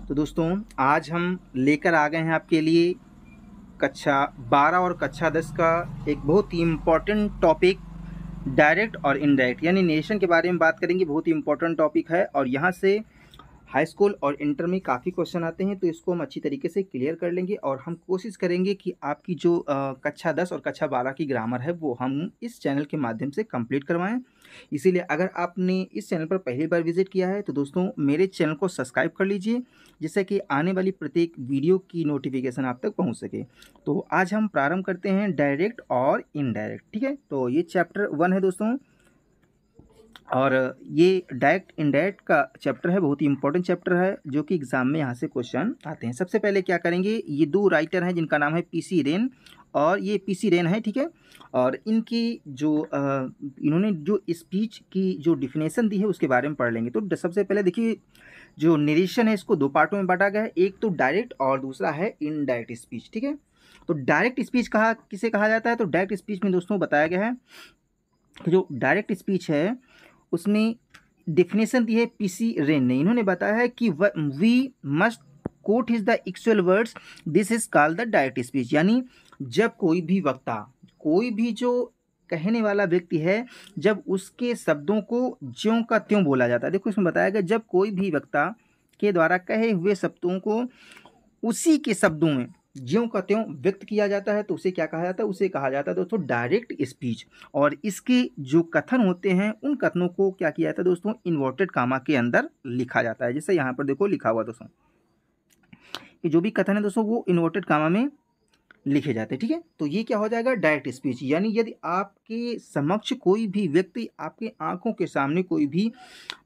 तो दोस्तों आज हम लेकर आ गए हैं आपके लिए कक्षा 12 और कक्षा 10 का एक बहुत ही इम्पोर्टेंट टॉपिक डायरेक्ट और इनडायरेक्ट यानी नेशन के बारे में बात करेंगे। बहुत ही इम्पोर्टेंट टॉपिक है और यहाँ से हाई स्कूल और इंटर में काफ़ी क्वेश्चन आते हैं, तो इसको हम अच्छी तरीके से क्लियर कर लेंगे और हम कोशिश करेंगे कि आपकी जो कक्षा 10 और कक्षा 12 की ग्रामर है वो हम इस चैनल के माध्यम से कंप्लीट करवाएं। इसीलिए अगर आपने इस चैनल पर पहली बार विजिट किया है तो दोस्तों मेरे चैनल को सब्सक्राइब कर लीजिए, जिससे कि आने वाली प्रत्येक वीडियो की नोटिफिकेशन आप तक पहुंच सके। तो आज हम प्रारंभ करते हैं डायरेक्ट और इनडायरेक्ट। ठीक है, तो ये चैप्टर 1 है दोस्तों और ये डायरेक्ट इनडायरेक्ट का चैप्टर है, बहुत ही इंपॉर्टेंट चैप्टर है जो कि एग्जाम में यहाँ से क्वेश्चन आते हैं। सबसे पहले क्या करेंगे, ये दो राइटर हैं जिनका नाम है पीसी रेन और ये पीसी रेन है। ठीक है, और इनकी जो इन्होंने जो स्पीच की जो डिफिनेशन दी है उसके बारे में पढ़ लेंगे। तो सबसे पहले देखिए, जो नरेशन है इसको दो पार्टों में बांटा गया है, एक तो डायरेक्ट और दूसरा है इनडायरेक्ट स्पीच। ठीक है, तो डायरेक्ट स्पीच किसे कहा जाता है, तो डायरेक्ट स्पीच में दोस्तों बताया गया है कि जो डायरेक्ट स्पीच है उसमें डिफिनेशन दी है पीसी रेन ने। इन्होंने बताया है कि we must quote his the actual words, this is called the direct speech. यानी जब कोई भी वक्ता, कोई भी जो कहने वाला व्यक्ति है, जब उसके शब्दों को ज्यों का त्यों बोला जाता है। देखो इसमें बताया गया जब कोई भी वक्ता के द्वारा कहे हुए शब्दों को उसी के शब्दों में ज्यों का त्यों व्यक्त किया जाता है तो उसे क्या कहा जाता है, उसे कहा जाता है दोस्तों डायरेक्ट स्पीच। और इसके जो कथन होते हैं उन कथनों को क्या किया जाता है दोस्तों, इन्वर्टेड कामा के अंदर लिखा जाता है। जैसे यहाँ पर देखो लिखा हुआ दोस्तों, कि जो भी कथन है दोस्तों वो इन्वर्टेड कामा में लिखे जाते हैं। ठीक है, तो ये क्या हो जाएगा, डायरेक्ट स्पीच। यानी यदि आपके समक्ष कोई भी व्यक्ति आपके आंखों के सामने कोई भी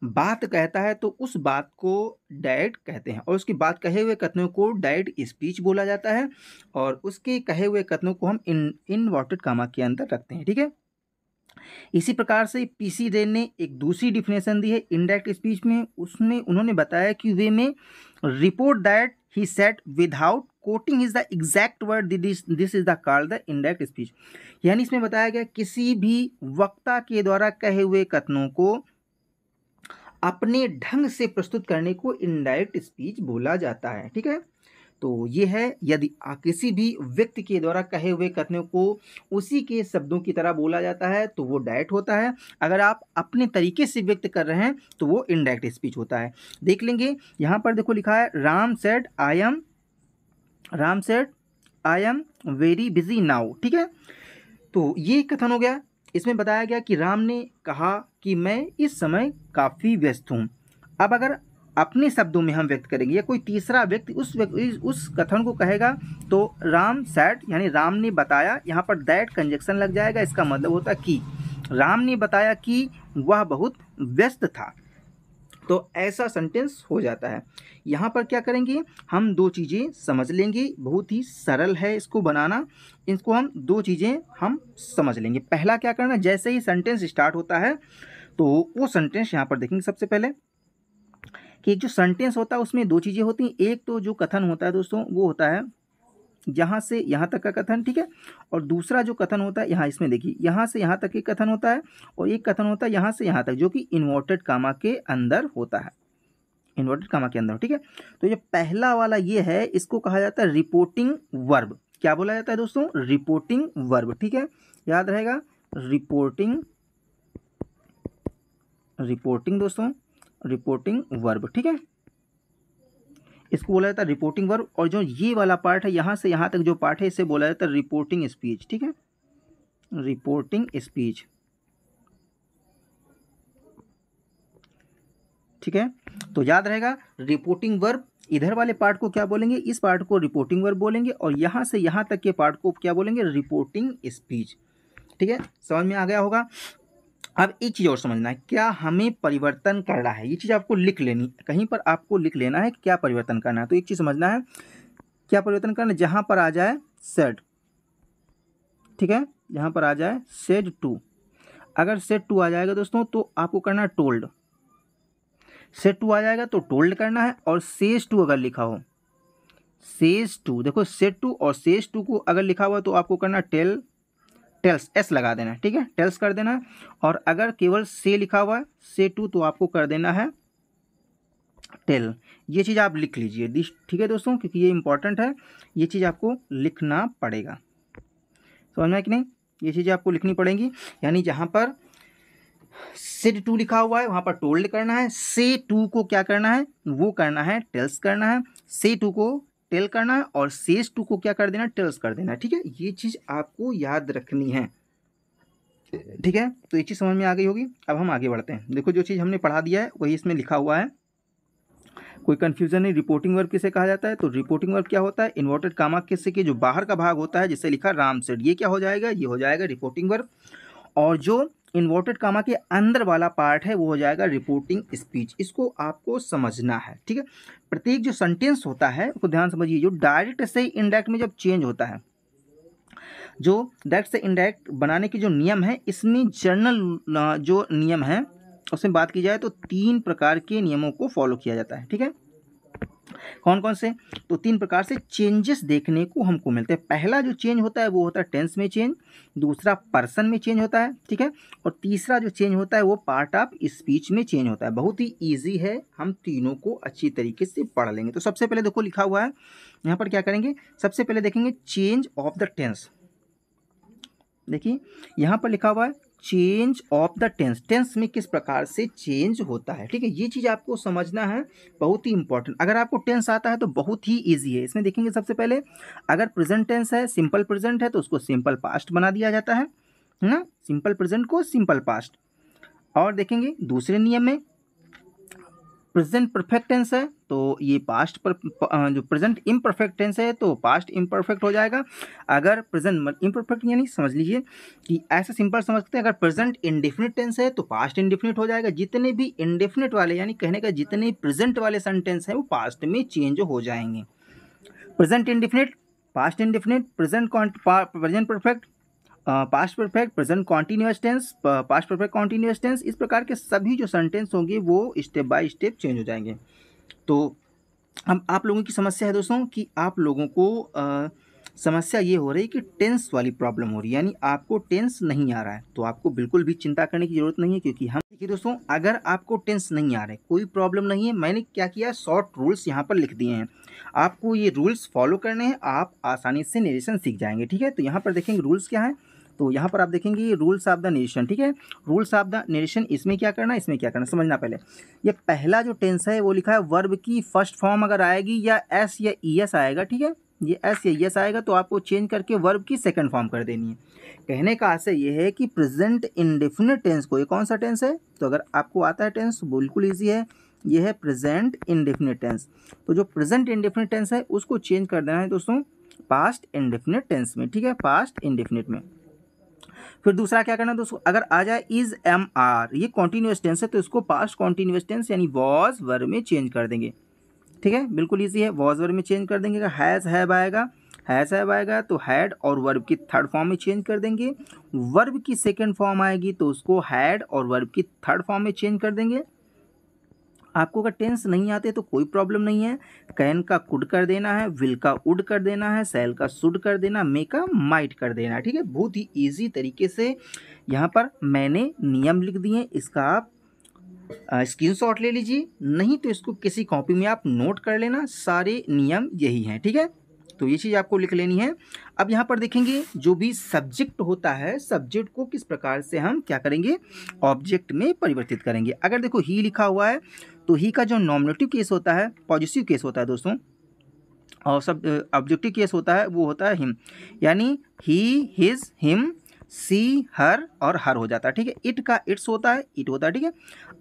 बात कहता है तो उस बात को डायरेक्ट कहते हैं और उसकी बात कहे हुए कथनों को डायरेक्ट स्पीच बोला जाता है और उसके कहे हुए कथनों को हम इनवर्टेड कामा के अंदर रखते हैं। ठीक है, इसी प्रकार से पीसी रेन ने एक दूसरी डिफिनेशन दी है इनडायरेक्ट स्पीच में। उसमें उन्होंने बताया कि वे में report that he said without coating is the exact word, this is the called the indirect speech. यानी इसमें बताया गया किसी भी वक्ता के द्वारा कहे हुए कथनों को अपने ढंग से प्रस्तुत करने को इनडायरेक्ट स्पीच बोला जाता है। ठीक है, तो ये है यदि किसी भी व्यक्ति के द्वारा कहे हुए कथनों को उसी के शब्दों की तरह बोला जाता है तो वो डायरेक्ट होता है। अगर आप अपने तरीके से व्यक्त कर रहे हैं तो वो इनडायरेक्ट स्पीच होता है। देख लेंगे यहाँ पर देखो लिखा है Ram said I am very busy now. ठीक है, तो ये कथन हो गया। इसमें बताया गया कि राम ने कहा कि मैं इस समय काफ़ी व्यस्त हूँ। अब अगर अपने शब्दों में हम व्यक्त करेंगे या कोई तीसरा व्यक्ति उस कथन को कहेगा तो राम सैड यानी राम ने बताया, यहाँ पर दैट कंजक्शन लग जाएगा। इसका मतलब होता कि राम ने बताया कि वह बहुत व्यस्त था, तो ऐसा सेंटेंस हो जाता है। यहाँ पर क्या करेंगे, हम दो चीज़ें समझ लेंगे, बहुत ही सरल है इसको बनाना। इसको हम दो चीज़ें हम समझ लेंगे। पहला क्या करना, जैसे ही सेंटेंस स्टार्ट होता है तो वो सेंटेंस यहाँ पर देखेंगे सबसे पहले कि एक जो सेंटेंस होता है उसमें दो चीज़ें होती हैं। एक तो जो कथन होता है दोस्तों वो होता है यहाँ से यहाँ तक का कथन। ठीक है, और दूसरा जो कथन होता है यहाँ इसमें देखिए यहाँ से यहाँ तक एक कथन होता है और एक कथन होता है यहाँ से यहाँ तक जो कि इन्वर्टेड कामा के अंदर होता है, इन्वर्टेड कामा के अंदर। ठीक है, तो ये पहला वाला ये है, इसको कहा जाता है रिपोर्टिंग वर्ब। क्या बोला जाता है दोस्तों, रिपोर्टिंग वर्ब। ठीक है, याद रहेगा रिपोर्टिंग दोस्तों, रिपोर्टिंग वर्ब। ठीक है, इसको बोला जाता है रिपोर्टिंग वर्ब। और जो ये वाला पार्ट है यहाँ से यहाँ तक जो पार्ट है इसे बोला जाता है रिपोर्टिंग स्पीच। ठीक है, रिपोर्टिंग स्पीच। ठीक है, तो याद रहेगा रिपोर्टिंग वर्ब, इधर वाले पार्ट को क्या बोलेंगे, इस पार्ट को रिपोर्टिंग वर्ब बोलेंगे और यहाँ से यहाँ तक के पार्ट को क्या बोलेंगे, रिपोर्टिंग स्पीच। ठीक है, समझ में आ गया होगा। अब एक चीज़ और समझना है, क्या हमें परिवर्तन करना है, ये चीज़ आपको लिख लेनी, कहीं पर आपको लिख लेना है क्या परिवर्तन करना है। तो एक चीज़ समझना है, क्या परिवर्तन करना है, जहाँ पर आ जाए सेड। ठीक है, यहाँ पर आ जाए सेड टू, अगर सेड टू आ जाएगा दोस्तों तो आपको करना है टोल्ड। सेड टू आ जाएगा तो टोल्ड करना है। और सेज टू अगर लिखा हो, सेज टू, देखो सेड टू और सेज टू को अगर लिखा हुआ तो आपको करना टेल्स, एस लगा देना है। ठीक है, टेल्स कर देना है। और अगर केवल से लिखा हुआ है से टू तो आपको कर देना है टेल, ये चीज़ आप लिख लीजिए दिस, ठीक है दोस्तों, क्योंकि ये इंपॉर्टेंट है, ये चीज़ आपको लिखना पड़ेगा। समझ में कि नहीं, ये चीज़ें आपको लिखनी पड़ेंगी। यानी जहाँ पर सेड टू लिखा हुआ है वहाँ पर टोल्ड करना है, से टू को क्या करना है, वो करना है टेल्स करना है, से टू को टेल करना है, और सेज टू को क्या कर देना, टेल्स कर देना है। ठीक है, ये चीज़ आपको याद रखनी है। ठीक है, तो ये चीज़ समझ में आ गई होगी। अब हम आगे बढ़ते हैं। देखो जो चीज़ हमने पढ़ा दिया है वही इसमें लिखा हुआ है, कोई कंफ्यूजन नहीं। रिपोर्टिंग वर्ब किसे कहा जाता है, तो रिपोर्टिंग वर्ब क्या होता है, इन्वर्टेड कामा किससे के जो बाहर का भाग होता है जिससे लिखा राम सेड, ये क्या हो जाएगा, ये हो जाएगा रिपोर्टिंग वर्ब। और जो इन्वर्टेड कामा के अंदर वाला पार्ट है वो हो जाएगा रिपोर्टिंग स्पीच। इसको आपको समझना है। ठीक है, प्रत्येक जो सेंटेंस होता है उसको ध्यान समझिए, जो डायरेक्ट से इनडायरेक्ट में जब चेंज होता है, जो डायरेक्ट से इनडायरेक्ट बनाने के जो नियम है, इसमें जनरल जो नियम है उसमें बात की जाए तो 3 प्रकार के नियमों को फॉलो किया जाता है। ठीक है, कौन कौन से, तो 3 प्रकार से चेंजेस देखने को हमको मिलते हैं। पहला जो चेंज होता है वो होता है टेंस में चेंज, दूसरा पर्सन में चेंज होता है। ठीक है, और तीसरा जो चेंज होता है वो पार्ट ऑफ स्पीच में चेंज होता है। बहुत ही ईजी है, हम तीनों को अच्छी तरीके से पढ़ लेंगे। तो सबसे पहले देखो लिखा हुआ है यहाँ पर, क्या करेंगे, सबसे पहले देखेंगे चेंज ऑफ द टेंस। देखिए यहाँ पर लिखा हुआ है change of the tense, tense में किस प्रकार से चेंज होता है। ठीक है, ये चीज़ आपको समझना है, बहुत ही इंपॉर्टेंट। अगर आपको टेंस आता है तो बहुत ही इजी है। इसमें देखेंगे सबसे पहले, अगर प्रेजेंट टेंस है, सिंपल प्रेजेंट है, तो उसको सिंपल पास्ट बना दिया जाता है ना, सिंपल प्रेजेंट को सिंपल पास्ट। और देखेंगे दूसरे नियम में, प्रेजेंट परफेक्ट टेंस है तो ये पास्ट पर, जो प्रेजेंट इम्परफेक्ट टेंस है तो पास्ट इम्परफेक्ट हो जाएगा। अगर प्रेजेंट इम्परफेक्ट, यानी समझ लीजिए कि ऐसा सिंपल समझ सकते हैं, अगर प्रेजेंट इंडेफिनिट टेंस है तो पास्ट इंडेफिनिट हो जाएगा। जितने भी इंडेफिनिट वाले, यानी कहने का जितने प्रेजेंट वाले सेंटेंस हैं वो पास्ट में चेंज हो जाएंगे। Present indefinite, past indefinite, present perfect, past perfect, present continuous tense, past perfect continuous tense, इस प्रकार के सभी जो सेंटेंस होंगे वो स्टेप बाय स्टेप चेंज हो जाएंगे। तो हम आप लोगों की समस्या है दोस्तों कि आप लोगों को समस्या ये हो रही है कि टेंस वाली प्रॉब्लम हो रही है, यानी आपको टेंस नहीं आ रहा है। तो आपको बिल्कुल भी चिंता करने की जरूरत नहीं है, क्योंकि हम देखिए दोस्तों, अगर आपको टेंस नहीं आ रहा है, कोई प्रॉब्लम नहीं है। मैंने क्या किया, शॉर्ट रूल्स यहाँ पर लिख दिए हैं, आपको ये रूल्स फॉलो करने हैं, आप आसानी से नरेशन सीख जाएंगे। ठीक है, तो यहाँ पर देखेंगे रूल्स क्या है, तो यहाँ पर आप देखेंगे ये रूल्स ऑफ द नरेशन। ठीक है, रूल्स ऑफ द नरेशन, इसमें क्या करना है, इसमें क्या करना, समझना पहले। ये पहला जो टेंस है वो लिखा है वर्ब की फर्स्ट फॉर्म अगर आएगी या एस या ईएस आएगा, ठीक है, ये एस या ईएस आएगा तो आपको चेंज करके वर्ब की सेकंड फॉर्म कर देनी है। कहने का आशय ये है कि प्रेजेंट इंडेफिनिट टेंस को, ये कौन सा टेंस है, तो अगर आपको आता है टेंस बिल्कुल ईजी है, ये है प्रेजेंट इंडेफिनिट टेंस। तो जो प्रेजेंट इंडेफिनिट टेंस है उसको चेंज कर देना है दोस्तों पास्ट इंडेफिनिट टेंस में। ठीक है, पास्ट इंडेफिनिट में। फिर दूसरा क्या करना है दोस्तों, अगर आ जाए इज एम आर, ये कॉन्टिन्यूअस टेंस है तो इसको पास्ट कॉन्टिन्यूअस टेंस यानी वॉज वर्ब में चेंज कर देंगे। ठीक है, बिल्कुल इजी है, वॉज वर्ब में चेंज कर देंगे। अगर हैज़ हैव आएगा, हैज़ हैव आएगा तो हैड और वर्ब की थर्ड फॉर्म में चेंज कर देंगे। वर्ब की सेकंड फॉर्म आएगी तो उसको हैड और वर्ब की थर्ड फॉर्म में चेंज कर देंगे। आपको अगर टेंस नहीं आते तो कोई प्रॉब्लम नहीं है, कैन का कुड कर देना है, विल का उड कर देना है, सेल का शुड कर देना, मे का माइट कर देना है। ठीक है, बहुत ही इजी तरीके से यहाँ पर मैंने नियम लिख दिए, इसका आप स्क्रीनशॉट ले लीजिए, नहीं तो इसको किसी कॉपी में आप नोट कर लेना, सारे नियम यही हैं। ठीक है, तो ये चीज़ आपको लिख लेनी है। अब यहाँ पर देखेंगे जो भी सब्जेक्ट होता है, सब्जेक्ट को किस प्रकार से हम क्या करेंगे, ऑब्जेक्ट में परिवर्तित करेंगे। अगर देखो ही लिखा हुआ है तो ही का जो नॉमिनेटिव केस होता है, पॉजिटिव केस होता है दोस्तों, और सब ऑब्जेक्टिव केस होता है वो होता है हिम, यानी ही, हिज, हिम, सी, हर और हर हो जाता है। ठीक है, इट का इट्स होता है, इट होता है। ठीक है,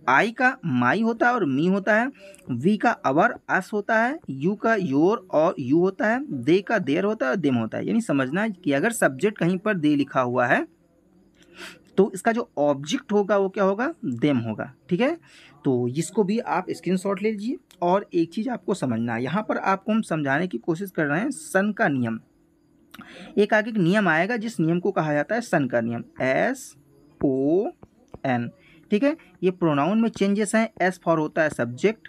आई का माई होता है और मी होता है, वी का अवर, अस होता है, यू का योर और यू होता है, दे का देयर होता है और देम होता है। यानी समझना है कि अगर सब्जेक्ट कहीं पर दे लिखा हुआ है तो इसका जो ऑब्जेक्ट होगा वो क्या होगा, देम होगा। ठीक है, तो इसको भी आप स्क्रीनशॉट ले लीजिए। और एक चीज़ आपको समझना है, यहाँ पर आपको हम समझाने की कोशिश कर रहे हैं सन का नियम। एक आगे नियम आएगा जिस नियम को कहा जाता है सन का नियम, SON। ठीक है, ये प्रोनाउन में चेंजेस हैं, S फॉर होता है सब्जेक्ट,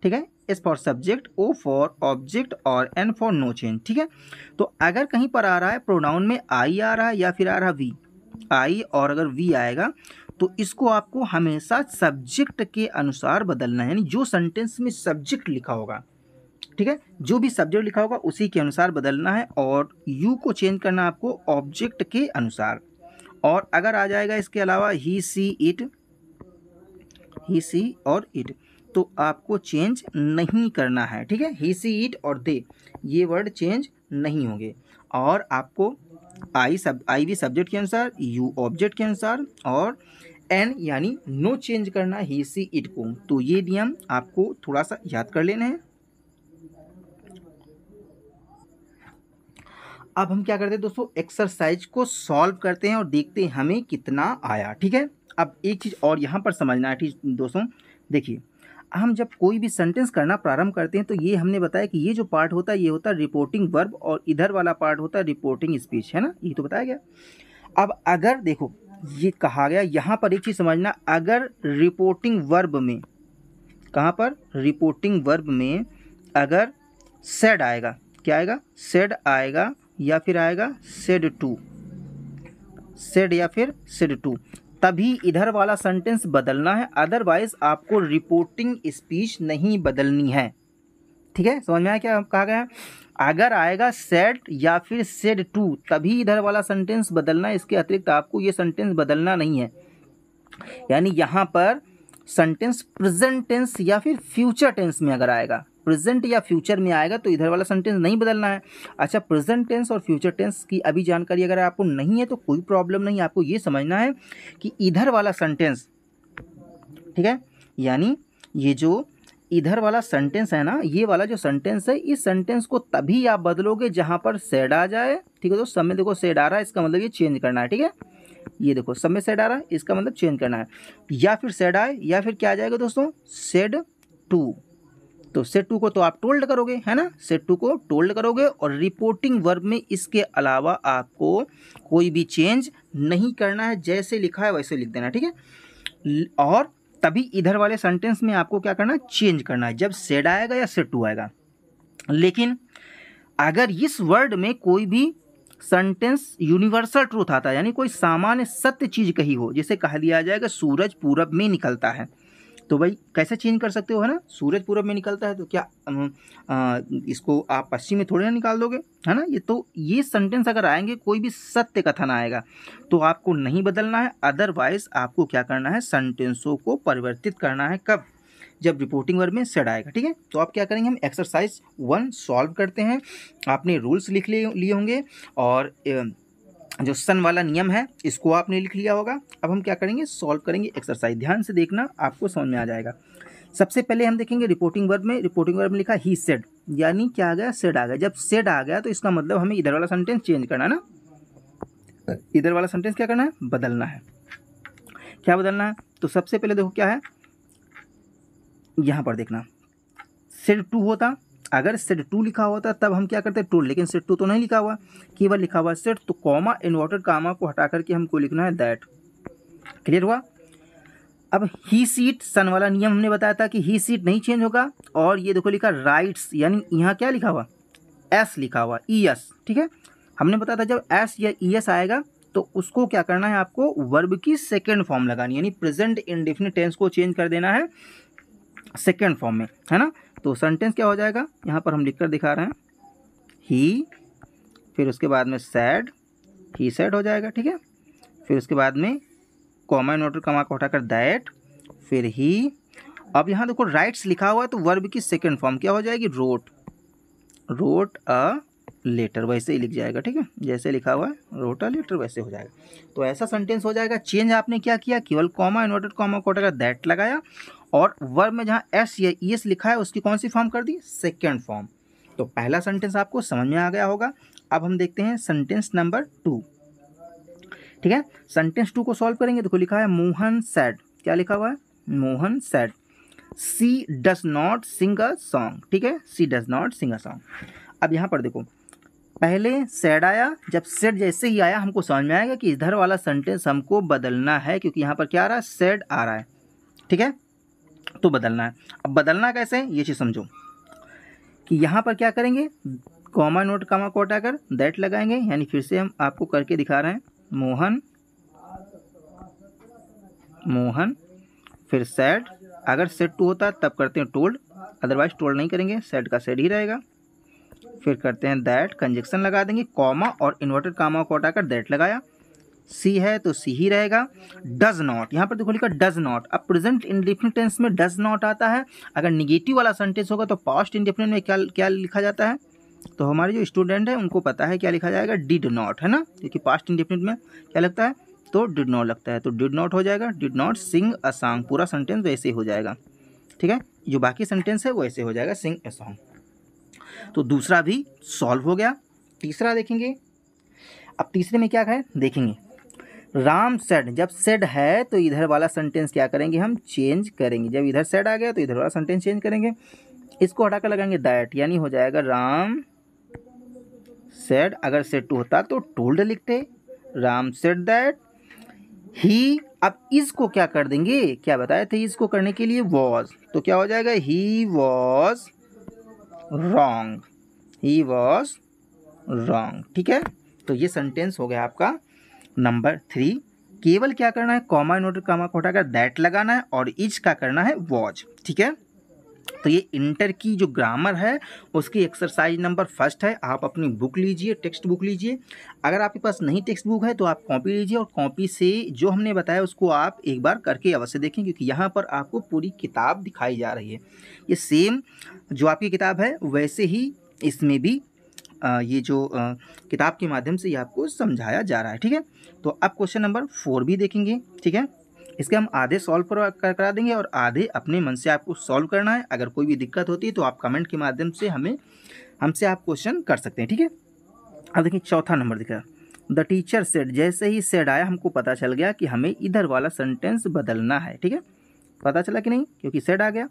ठीक है, S for subject, O for object और N फॉर नो चेंज। ठीक है, तो अगर कहीं पर आ रहा है प्रोनाउन में आई आ रहा है या फिर आ रहा है वी, आई और अगर वी आएगा तो इसको आपको हमेशा सब्जेक्ट के अनुसार बदलना है, यानी जो सेंटेंस में सब्जेक्ट लिखा होगा, ठीक है, जो भी सब्जेक्ट लिखा होगा उसी के अनुसार बदलना है, और यू को चेंज करना आपको ऑब्जेक्ट के अनुसार। और अगर आ जाएगा इसके अलावा ही सी इट, ही सी और इट, तो आपको चेंज नहीं करना है, ठीक है। ही सी इट और दे ये वर्ड चेंज नहीं होंगे, और आपको आई भी सब्जेक्ट के अनुसार, यू ऑब्जेक्ट के अनुसार, और एन यानी नो चेंज करना ही सी इट को। तो ये नियम आपको थोड़ा सा याद कर लेना है। अब हम क्या करते हैं दोस्तों, एक्सरसाइज को सॉल्व करते हैं और देखते हैं हमें कितना आया, ठीक है। अब एक चीज़ और यहाँ पर समझना है, ठीक दोस्तों, देखिए हम जब कोई भी सेंटेंस करना प्रारंभ करते हैं तो ये हमने बताया कि ये जो पार्ट होता है ये होता है रिपोर्टिंग वर्ब, और इधर वाला पार्ट होता है रिपोर्टिंग स्पीच, है ना, ये तो बताया गया। अब अगर देखो ये कहा गया यहाँ पर एक चीज़ समझना, अगर रिपोर्टिंग वर्ब में, कहाँ पर, रिपोर्टिंग वर्ब में अगर सेड आएगा, क्या आएगा, सेड आएगा, या फिर आएगा सेड टू, सेड या फिर सेड टू, तभी इधर वाला सेंटेंस बदलना है, अदरवाइज आपको रिपोर्टिंग स्पीच नहीं बदलनी है, ठीक है। समझ में आया क्या कहा गया है, अगर आएगा सेड या फिर सेड टू तभी इधर वाला सेंटेंस बदलना है, इसके अतिरिक्त आपको ये सेंटेंस बदलना नहीं है। यानी यहाँ पर सेंटेंस प्रेजेंट टेंस या फिर फ्यूचर टेंस में अगर आएगा, प्रेजेंट या फ्यूचर में आएगा तो इधर वाला सेंटेंस नहीं बदलना है। अच्छा, प्रेजेंट टेंस और फ्यूचर टेंस की अभी जानकारी अगर आपको नहीं है तो कोई प्रॉब्लम नहीं, आपको ये समझना है कि इधर वाला सेंटेंस, ठीक है, यानी ये जो इधर वाला सेंटेंस है ना, ये वाला जो सेंटेंस है, इस सेंटेंस को तभी आप बदलोगे जहाँ पर सेड आ जाए, ठीक है। तो सब में देखो सेड आ रहा है, इसका मतलब ये चेंज करना है, ठीक है। ये देखो सब में सेड आ रहा है, इसका मतलब चेंज करना है, या फिर सेड आए या फिर क्या आ जाएगा दोस्तों, सेड टू। तो सेड टू को तो आप टोल्ड करोगे, है ना, सेड टू को टोल्ड करोगे, और रिपोर्टिंग वर्ब में इसके अलावा आपको कोई भी चेंज नहीं करना है, जैसे लिखा है वैसे लिख देना, ठीक है। और तभी इधर वाले सेंटेंस में आपको क्या करना है, चेंज करना है, जब सेड आएगा या सेड टू आएगा। लेकिन अगर इस वर्ड में कोई भी सेंटेंस यूनिवर्सल ट्रूथ आता है, यानी कोई सामान्य सत्य चीज कही हो, जैसे कह दिया जाएगा सूरज पूरब में निकलता है, तो भाई कैसे चेंज कर सकते हो, है ना, सूरज पूरब में निकलता है तो क्या इसको आप पश्चिम में थोड़ी ना निकाल दोगे, है ना। ये तो ये सेंटेंस अगर आएंगे, कोई भी सत्य कथन आएगा तो आपको नहीं बदलना है, अदरवाइज आपको क्या करना है, सेंटेंसों को परिवर्तित करना है, कब, जब रिपोर्टिंग वर्ब में सेड आएगा, ठीक है। तो आप क्या करेंगे, हम एक्सरसाइज 1 सॉल्व करते हैं। आपने रूल्स लिख लिए होंगे, और जो सन वाला नियम है इसको आपने लिख लिया होगा। अब हम क्या करेंगे, सॉल्व करेंगे एक्सरसाइज, ध्यान से देखना, आपको समझ में आ जाएगा। सबसे पहले हम देखेंगे रिपोर्टिंग वर्ब में, रिपोर्टिंग वर्ब में लिखा ही सेड, यानी क्या आ गया, सेड आ गया। जब सेड आ गया तो इसका मतलब हमें इधर वाला सेंटेंस चेंज करना है ना, इधर वाला सेंटेंस क्या करना है, बदलना है। क्या बदलना है, तो सबसे पहले देखो क्या है, यहाँ पर देखना, सेड टू होता, अगर सेड टू लिखा होता तब हम क्या करते, टू, लेकिन सेड टू तो नहीं लिखा हुआ, केवल लिखा हुआ सेड, तो कॉमा इन्वर्टेड कॉमा को हटा करके हमको लिखना है दैट। क्लियर हुआ। अब ही सीट, सन वाला नियम हमने बताया था कि ही सीट नहीं चेंज होगा, और ये देखो लिखा राइट्स, यानी यहाँ क्या लिखा हुआ, एस लिखा हुआ, ई एस, ठीक है। हमने बताया था जब एस या ई एस आएगा तो उसको क्या करना है, आपको वर्ब की सेकेंड फॉर्म लगानी, यानी प्रेजेंट इंडेफिनिट टेंस को चेंज कर देना है सेकेंड फॉर्म में, है ना। तो सेंटेंस क्या हो जाएगा, यहाँ पर हम लिखकर दिखा रहे हैं, ही, फिर उसके बाद में सैड, ही सैड हो जाएगा, ठीक है। फिर उसके बाद में कॉमा इन्वर्टेड कॉमा को हटाकर दैट, फिर ही। अब यहाँ देखो राइट्स लिखा हुआ है तो वर्ब की सेकेंड फॉर्म क्या हो जाएगी, रोट, रोट अ लेटर, वैसे ही लिख जाएगा, ठीक है, जैसे लिखा हुआ है रोट अ लेटर वैसे हो जाएगा। तो ऐसा सेंटेंस हो जाएगा। चेंज आपने क्या किया, केवल कॉमा इन्वर्टेड कॉमा को हटाकर दैट लगाया, और वर्ब में जहाँ एस या ई एस लिखा है उसकी कौन सी फॉर्म कर दी, सेकेंड फॉर्म। तो पहला सेंटेंस आपको समझ में आ गया होगा। अब हम देखते हैं सेंटेंस नंबर 2, ठीक है। सेंटेंस 2 को सॉल्व करेंगे। देखो लिखा है मोहन सैड, क्या लिखा हुआ है, Mohan said, she does not sing a song, ठीक है, she does not sing a song. अब यहाँ पर देखो पहले सैड आया, जब सैड जैसे ही आया हमको समझ में आएगा कि इधर वाला सेंटेंस हमको बदलना है, क्योंकि यहाँ पर क्या आ रहा है, सैड आ रहा है, ठीक है, तो बदलना है। अब बदलना कैसे, ये चीज़ समझो कि यहाँ पर क्या करेंगे, कॉमा नोट कॉमा को हटाकर दैट लगाएंगे, यानी फिर से हम आपको करके दिखा रहे हैं, मोहन मोहन, फिर सैड, अगर सेड टू होता तब करते हैं टोल्ड, अदरवाइज टोल्ड नहीं करेंगे, सेड का सेड ही रहेगा। फिर करते हैं दैट, कंजक्शन लगा देंगे, कॉमा और इन्वर्टेड कामा को हटाकर दैट लगाया। सी है तो सी ही रहेगा। डज नॉट, यहाँ पर देखो लिखा डज नॉट। अब प्रेजेंट इंडेफिनिट टेंस में डज नॉट आता है। अगर निगेटिव वाला सेंटेंस होगा तो पास्ट इंडेफिनिट में क्या क्या लिखा जाता है, तो हमारे जो स्टूडेंट है उनको पता है क्या लिखा जाएगा, डिड नॉट, है ना, क्योंकि पास्ट इंडेफिनिट में क्या लगता है, तो डिड नॉट लगता है, तो डिड नॉट हो जाएगा। Did not sing a song, पूरा सेंटेंस वैसे हो जाएगा, ठीक है, जो बाकी सेंटेंस है वैसे हो जाएगा, सिंग अ सॉन्ग। तो दूसरा भी सॉल्व हो गया। तीसरा देखेंगे, अब तीसरे में क्या है देखेंगे, राम सेड, जब सेड है तो इधर वाला सेंटेंस क्या करेंगे, हम चेंज करेंगे। जब इधर सेड आ गया तो इधर वाला सेंटेंस चेंज करेंगे, इसको हटाकर लगाएंगे दैट, यानी हो जाएगा राम सेड। अगर सेड टू होता तो टोल्ड लिखते, राम सेड दैट ही। अब इसको क्या कर देंगे, क्या बताए थे इसको करने के लिए, वॉज, तो क्या हो जाएगा, he was wrong, he was wrong, ठीक है। तो ये सेंटेंस हो गया आपका नंबर 3। केवल क्या करना है, कॉमा इन्वर्टेड कामा को हटाकर दैट लगाना है और इज का करना है वॉज, ठीक है। तो ये इंटर की जो ग्रामर है उसकी एक्सरसाइज नंबर 1 है। आप अपनी बुक लीजिए, टेक्स्ट बुक लीजिए। अगर आपके पास नहीं टेक्स्ट बुक है तो आप कॉपी लीजिए और कॉपी से जो हमने बताया उसको आप एक बार करके अवश्य देखें, क्योंकि यहाँ पर आपको पूरी किताब दिखाई जा रही है। ये सेम जो आपकी किताब है वैसे ही इसमें भी ये जो किताब के माध्यम से ये आपको समझाया जा रहा है, ठीक है। तो अब क्वेश्चन नंबर 4 भी देखेंगे, ठीक है। इसके हम आधे सॉल्व करा देंगे और आधे अपने मन से आपको सॉल्व करना है। अगर कोई भी दिक्कत होती है तो आप कमेंट के माध्यम से हमसे आप क्वेश्चन कर सकते हैं, ठीक है। अब देखिए चौथा नंबर दिख रहा है, द टीचर सेड, जैसे ही सेड आया हमको पता चल गया कि हमें इधर वाला सेंटेंस बदलना है, ठीक है। पता चला कि नहीं, क्योंकि सेड आ गया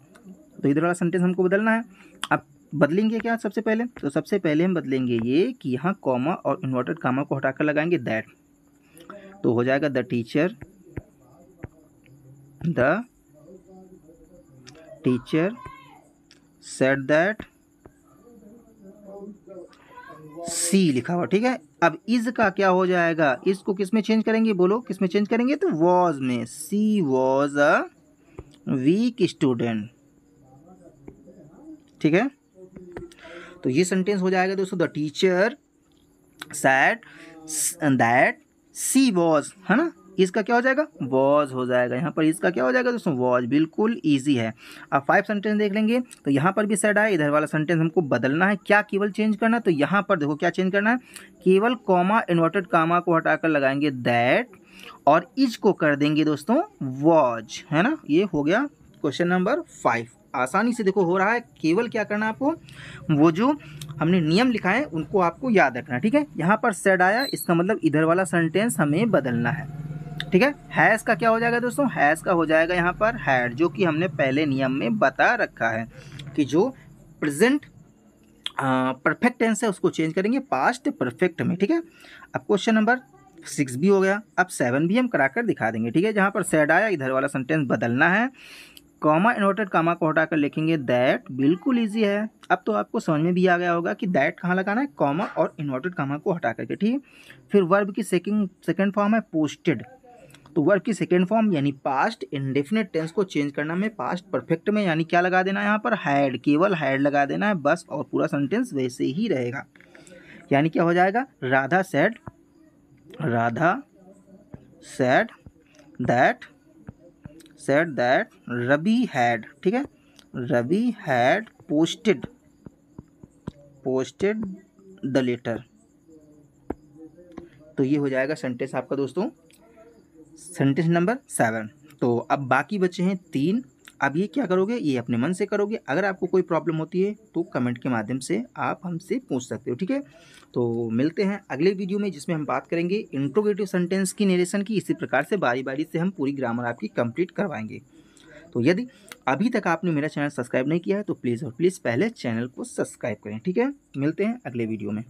तो इधर वाला सेंटेंस हमको बदलना है। अब बदलेंगे क्या, सबसे पहले तो सबसे पहले हम बदलेंगे ये कि यहाँ कॉमा और इन्वर्टेड कामा को हटाकर लगाएंगे दैट, तो हो जाएगा द टीचर सेड दैट, सी लिखा हुआ, ठीक है। अब इज का क्या हो जाएगा, इसको किस में चेंज करेंगे, बोलो किस में चेंज करेंगे, तो वॉज में। She was a weak student, ठीक है। तो ये सेंटेंस हो जाएगा दोस्तों, the teacher said that she was, है ना, इसका क्या हो जाएगा, वॉज हो जाएगा। यहाँ पर इसका क्या हो जाएगा दोस्तों, वॉज, बिल्कुल इजी है। अब 5 सेंटेंस देख लेंगे, तो यहाँ पर भी सेड आया, इधर वाला सेंटेंस हमको बदलना है, क्या केवल चेंज करना है, तो यहाँ पर देखो क्या चेंज करना है, केवल कॉमा इन्वर्टेड कामा को हटाकर लगाएंगे दैट और इज को कर देंगे दोस्तों वॉज, है ना। ये हो गया क्वेश्चन नंबर 5। आसानी से देखो हो रहा है, केवल क्या करना है आपको, वो जो हमने नियम लिखा है उनको आपको याद रखना है, ठीक है। यहाँ पर सेड आया, इसका मतलब इधर वाला सेंटेंस हमें बदलना है, ठीक है। हैज़ का क्या हो जाएगा दोस्तों, हैज़ का हो जाएगा यहाँ पर हैड, जो कि हमने पहले नियम में बता रखा है कि जो प्रेजेंट परफेक्ट टेंस है उसको चेंज करेंगे पास्ट परफेक्ट में, ठीक है। अब क्वेश्चन नंबर 6 भी हो गया। अब 7 भी हम कराकर दिखा देंगे, ठीक है। जहाँ पर सेड आया, इधर वाला सेंटेंस बदलना है, कॉमा इन्वर्टेड कामा को हटाकर लिखेंगे दैट, बिल्कुल इजी है। अब तो आपको समझ में भी आ गया होगा कि दैट कहाँ लगाना है, कॉमा और इन्वर्टेड कामा को हटा करके, ठीक है। फिर वर्ब की सेकंड फॉर्म है पोस्टेड, तो वर्ब की सेकंड फॉर्म यानी पास्ट इंडेफिनिट टेंस को चेंज करना में पास्ट परफेक्ट में, यानी क्या लगा देना है यहाँ पर, हैड, केवल हैड लगा देना है बस, और पूरा सेंटेंस वैसे ही रहेगा। यानी क्या हो जाएगा, Radha said that Ravi had, ठीक है, Ravi had posted the letter. तो ये हो जाएगा सेंटेंस आपका दोस्तों, सेंटेंस नंबर 7। तो अब बाकी बचे हैं 3। अब ये क्या करोगे, ये अपने मन से करोगे। अगर आपको कोई प्रॉब्लम होती है तो कमेंट के माध्यम से आप हमसे पूछ सकते हो, ठीक है। तो मिलते हैं अगले वीडियो में, जिसमें हम बात करेंगे इंट्रोगेटिव सेंटेंस की नरेशन की। इसी प्रकार से बारी बारी से हम पूरी ग्रामर आपकी कंप्लीट करवाएंगे। तो यदि अभी तक आपने मेरा चैनल सब्सक्राइब नहीं किया है तो प्लीज़ और प्लीज़ पहले चैनल को सब्सक्राइब करें, ठीक है। मिलते हैं अगले वीडियो में।